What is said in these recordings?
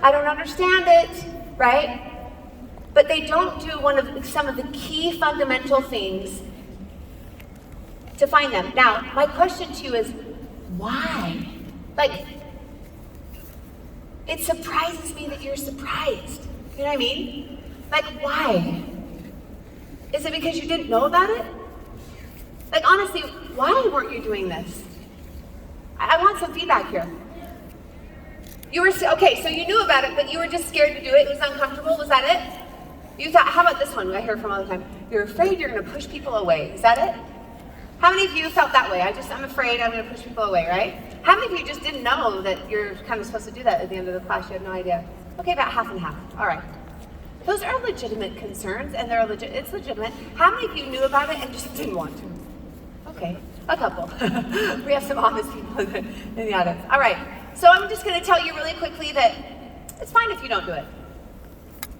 I don't understand it, right? But they don't do some of the key fundamental things to find them. Now, my question to you is, why? Like, it surprises me that you're surprised. You know what I mean? Like, why? Is it because you didn't know about it? Like, honestly, why weren't you doing this? I want some feedback here. You were, okay, so you knew about it, but you were just scared to do it. It was uncomfortable. Was that it? You thought, how about this one I hear from all the time? You're afraid you're going to push people away. Is that it? How many of you felt that way? I'm afraid I'm going to push people away, right? How many of you just didn't know that you're kind of supposed to do that at the end of the class? You had no idea. Okay, about half and half. All right. Those are legitimate concerns, and it's legitimate. How many of you knew about it and just didn't want to? Okay, a couple. We have some honest people in the audience. All right, so I'm just going to tell you really quickly that it's fine if you don't do it.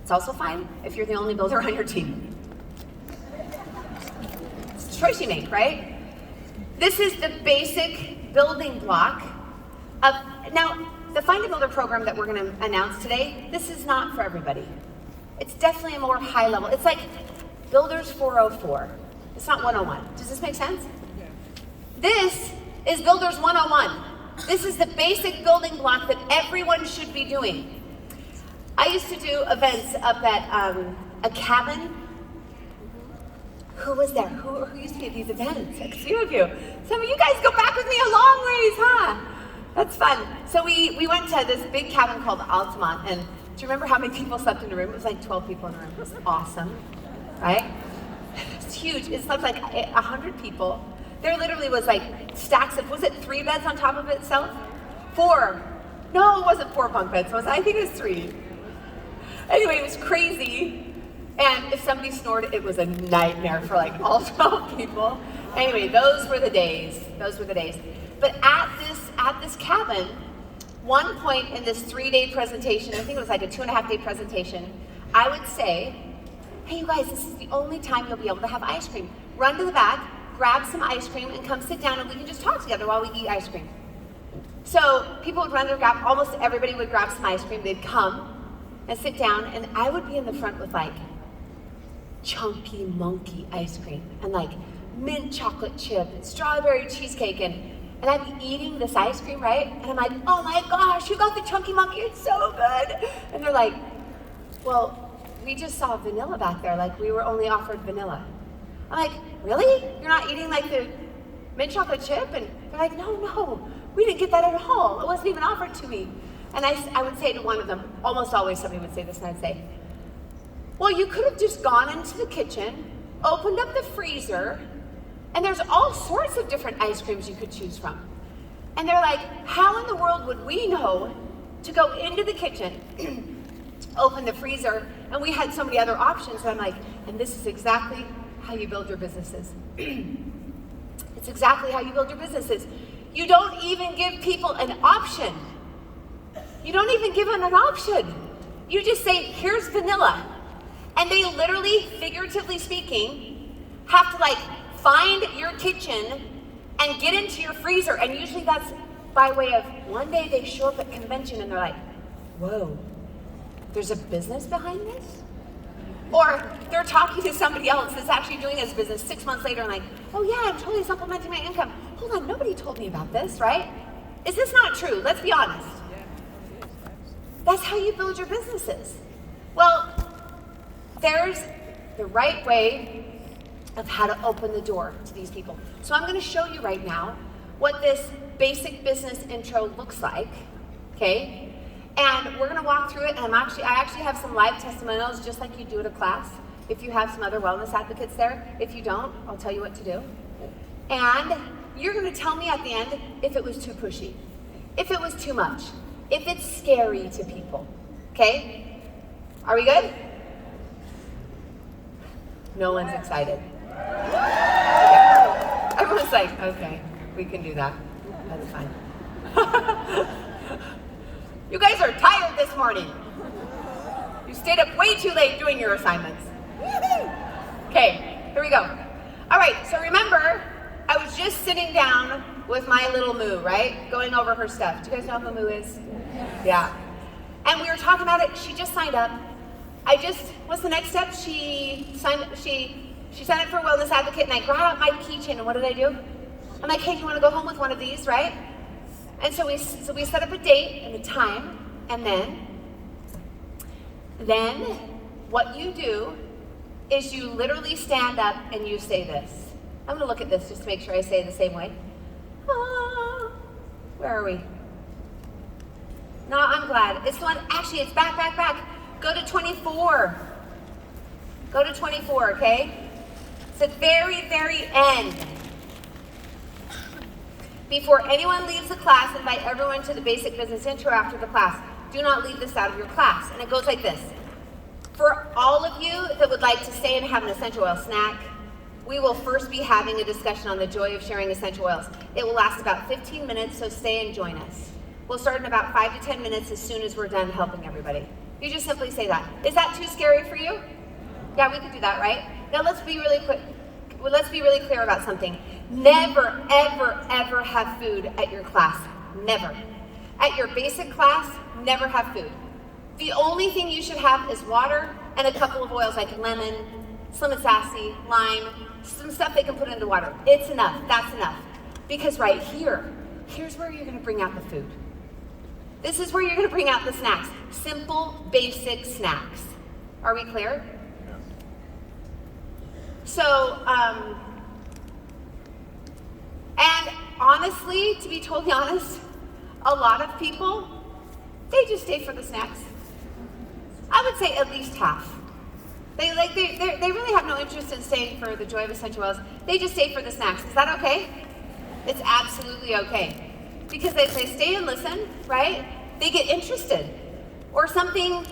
It's also fine if you're the only builder on your team. It's a choice you make, right? This is the basic building block of, now, the Find a Builder program that we're going to announce today, this is not for everybody. It's definitely a more high level. It's like Builders 404. It's not 101. Does this make sense? Yeah. This is Builders 101. This is the basic building block that everyone should be doing. I used to do events up at a cabin. Who was there? Who used to be at these events? Like a few of you. Some of you guys go back with me a long ways, huh? That's fun. So we went to this big cabin called Altamont, and do you remember how many people slept in a room? It was like 12 people in a room. It was awesome, right? It's huge. It slept like 100 people. There literally was like stacks of, was it 3 beds on top of itself? 4. No, it wasn't 4 bunk beds. I think it was 3. Anyway, it was crazy. And if somebody snored, it was a nightmare for like all 12 people. Anyway, those were the days. Those were the days. But at this cabin, one point in this 3-day presentation, I think it was like a 2.5-day presentation, I would say, hey you guys, this is the only time you'll be able to have ice cream. Run to the back, grab some ice cream, and come sit down and we can just talk together while we eat ice cream. So people would run to grab, almost everybody would grab some ice cream, they'd come and sit down, and I would be in the front with like chunky monkey ice cream, and like mint chocolate chip, and strawberry cheesecake, and I'd be eating this ice cream, right? And I'm like, oh my gosh, you got the chunky monkey, it's so good. And they're like, well, we just saw vanilla back there, like we were only offered vanilla. I'm like, really? You're not eating like the mint chocolate chip? And they're like, no, we didn't get that at all. It wasn't even offered to me. And I would say to one of them, almost always somebody would say this, and I'd say, well, you could have just gone into the kitchen, opened up the freezer, and there's all sorts of different ice creams you could choose from. And they're like, how in the world would we know to go into the kitchen, open the freezer, and we had so many other options. And I'm like, and this is exactly how you build your businesses. It's exactly how you build your businesses. You don't even give people an option. You don't even give them an option. You just say, here's vanilla. And they literally, figuratively speaking, have to like find your kitchen and get into your freezer. And usually that's by way of, one day they show up at convention and they're like, whoa, there's a business behind this? Or they're talking to somebody else that's actually doing this business 6 months later and like, oh yeah, I'm totally supplementing my income. Hold on, nobody told me about this, right? Is this not true? Let's be honest. That's how you build your businesses. Well, there's the right way of how to open the door to these people. So I'm going to show you right now what this basic business intro looks like, okay? And we're going to walk through it, and I actually have some live testimonials just like you do at a class. If you have some other wellness advocates there. If you don't, I'll tell you what to do. And you're going to tell me at the end if it was too pushy, if it was too much, if it's scary to people, okay? Are we good? No one's excited. Okay. Everyone's like, okay, we can do that. That's fine. You guys are tired this morning. You stayed up way too late doing your assignments. Okay, here we go. All right, so remember, I was just sitting down with my little Moo, right? Going over her stuff. Do you guys know who Moo is? Yeah. And we were talking about it. She just signed up. What's the next step? She signed up for a wellness advocate, and I got out my keychain, and what did I do? I'm like, hey, you want to go home with one of these, right? And so we set up a date and a time, and then what you do is you literally stand up and you say this. I'm gonna look at this just to make sure I say it the same way. Ah, where are we? No, I'm glad. It's the one, actually it's back. Go to 24. Go to 24, okay? It's the very, very end. Before anyone leaves the class, invite everyone to the basic business intro after the class. Do not leave this out of your class. And it goes like this. For all of you that would like to stay and have an essential oil snack, we will first be having a discussion on the joy of sharing essential oils. It will last about 15 minutes, so stay and join us. We'll start in about 5 to 10 minutes as soon as we're done helping everybody. You just simply say that. Is that too scary for you? Yeah, we could do that, right? Now let's be really quick. Well, let's be really clear about something. Never, ever, ever have food at your class. Never. At your basic class, never have food. The only thing you should have is water and a couple of oils like lemon, Slim and Sassy, lime, some stuff they can put into water. It's enough. That's enough. Because right here's where you're going to bring out the food. This is where you're going to bring out the snacks. Simple, basic snacks. Are we clear? Yeah. So, and honestly, to be totally honest, a lot of people, they just stay for the snacks. I would say at least half. They really have no interest in staying for the joy of essential oils. They just stay for the snacks. Is that okay? It's absolutely okay. Because if they stay and listen, right, they get interested. Or something,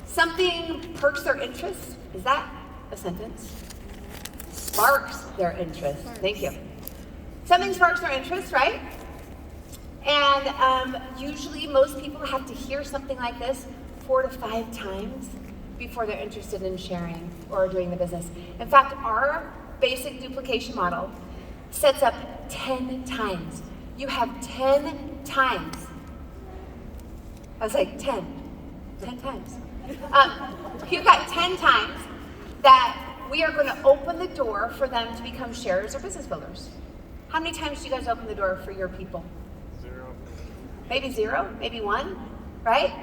something perks their interest. Is that a sentence? Sparks their interest. Thank you. Something sparks their interest, right? And usually most people have to hear something like this 4 to 5 times before they're interested in sharing or doing the business. In fact, our basic duplication model sets up 10 times. You have 10 times. I was like, 10 times. You've got 10 times that we are going to open the door for them to become sharers or business builders. How many times do you guys open the door for your people? 0. Maybe 0, maybe 1, right?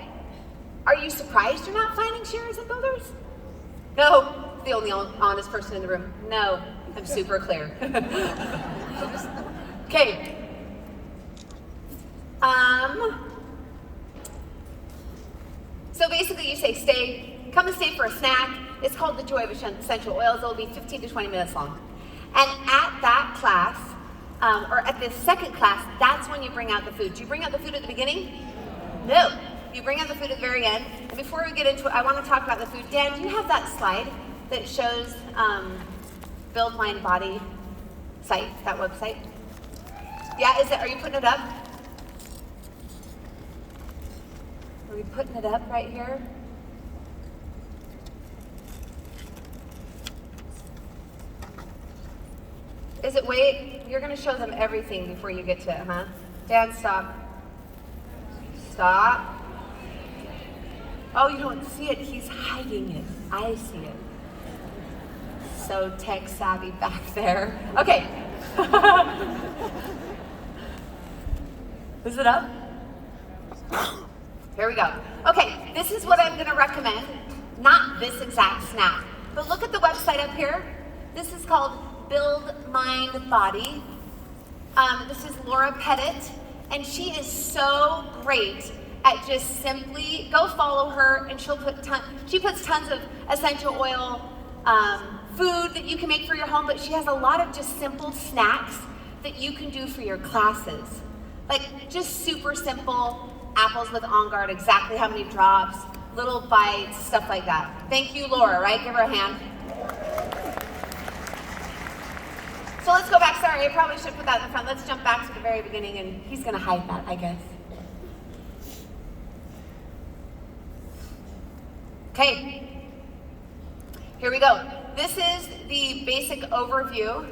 Are you surprised you're not finding sharers and builders? No, the only honest person in the room. No, I'm super clear. Okay. So basically you say come and stay for a snack. It's called the Joy of Essential Oils. It'll be 15 to 20 minutes long. And at that class, or at this second class, that's when you bring out the food. Do you bring out the food at the beginning? No. You bring out the food at the very end. And before we get into it, I want to talk about the food. Dan, do you have that slide that shows Build Mind Body site, that website? Yeah, are you putting it up? Are we putting it up right here? Is it, wait, you're going to show them everything before you get to it, huh? Dan, stop. Stop. Oh, you don't see it? He's hiding it. I see it. So tech savvy back there. Okay. Is it up? Here we go. Okay, this is what I'm going to recommend. Not this exact snack, but look at the website up here. This is called Build Mind Body. This is Laura Pettit, and she is so great at just simply go follow her, and she puts tons of essential oil food that you can make for your home, but she has a lot of just simple snacks that you can do for your classes. Like just super simple apples with On Guard, exactly how many drops, little bites, stuff like that. Thank you, Laura, right? Give her a hand. So let's go back. Sorry, I probably should put that in the front. Let's jump back to the very beginning, and he's going to hide that, I guess. Okay, here we go. This is the basic overview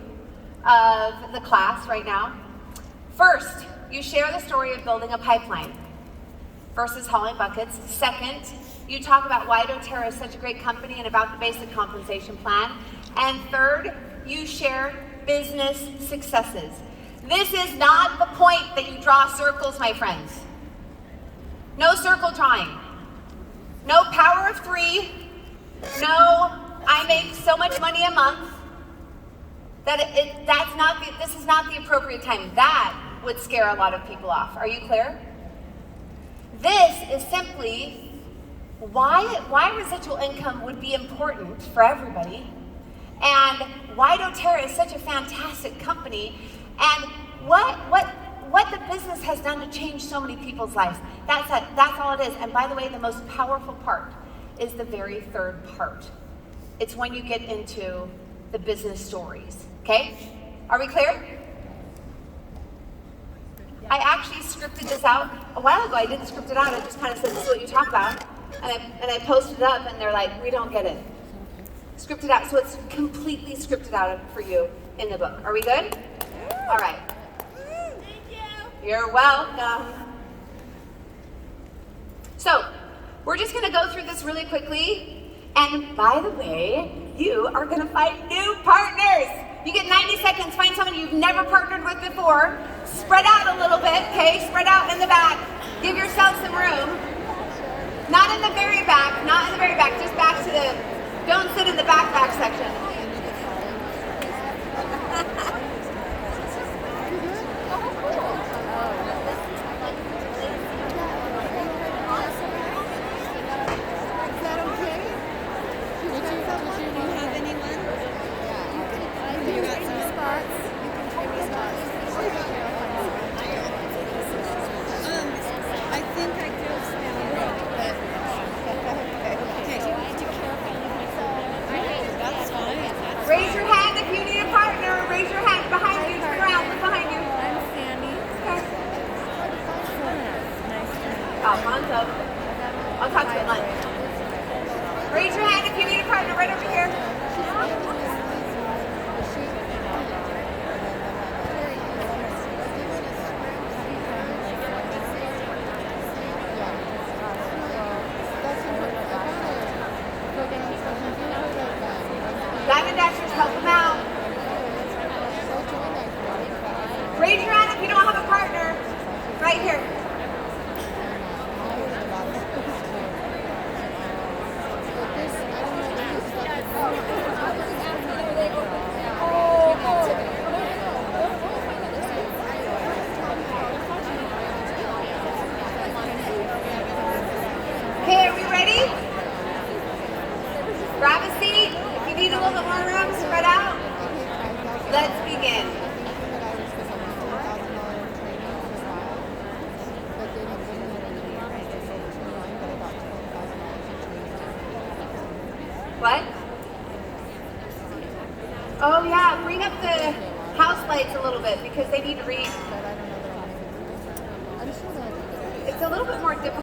of the class right now. First, you share the story of building a pipeline. versus hauling buckets. Second, you talk about why doTERRA is such a great company and about the basic compensation plan. And third, you share business successes. This is not the point that you draw circles, my friends. No circle drawing. No power of three. No, I make so much money a month. This is not the appropriate time. That would scare a lot of people off. Are you clear? This is simply why residual income would be important for everybody, and why doTERRA is such a fantastic company, and what the business has done to change so many people's lives. That's it. That's all it is. And by the way, the most powerful part is the very third part. It's when you get into the business stories. Okay? Are we clear? I actually scripted this out a while ago. I didn't script it out. I just kind of said, this is what you talk about. And I posted it up, and they're like, we don't get it. Scripted out. So it's completely scripted out for you in the book. Are we good? All right. Thank you. You're welcome. So we're just going to go through this really quickly. And by the way, you are going to find new partners. You get 90 seconds. Find someone you've never partnered with before. Spread out a little bit, okay? Spread out in the back. Give yourself some room. Not in the very back. Not in the very back. Just back to the, don't sit in the back section. Raise your hand if you need a partner. Raise your hand behind you. Turn around. Look behind you. I'm Sandy. Okay. Nice to meet you. Alfonso. I'll talk to you at lunch. Raise your hand if you need a partner right over here. Diamond Dashers, help them out. Raise your hand if you don't have a partner. Right here. Okay, are we ready? Grab a seat. If you need a little bit more room, spread out. Let's begin. What? Oh yeah, bring up the house lights a little bit because they need to read. It's a little bit more difficult.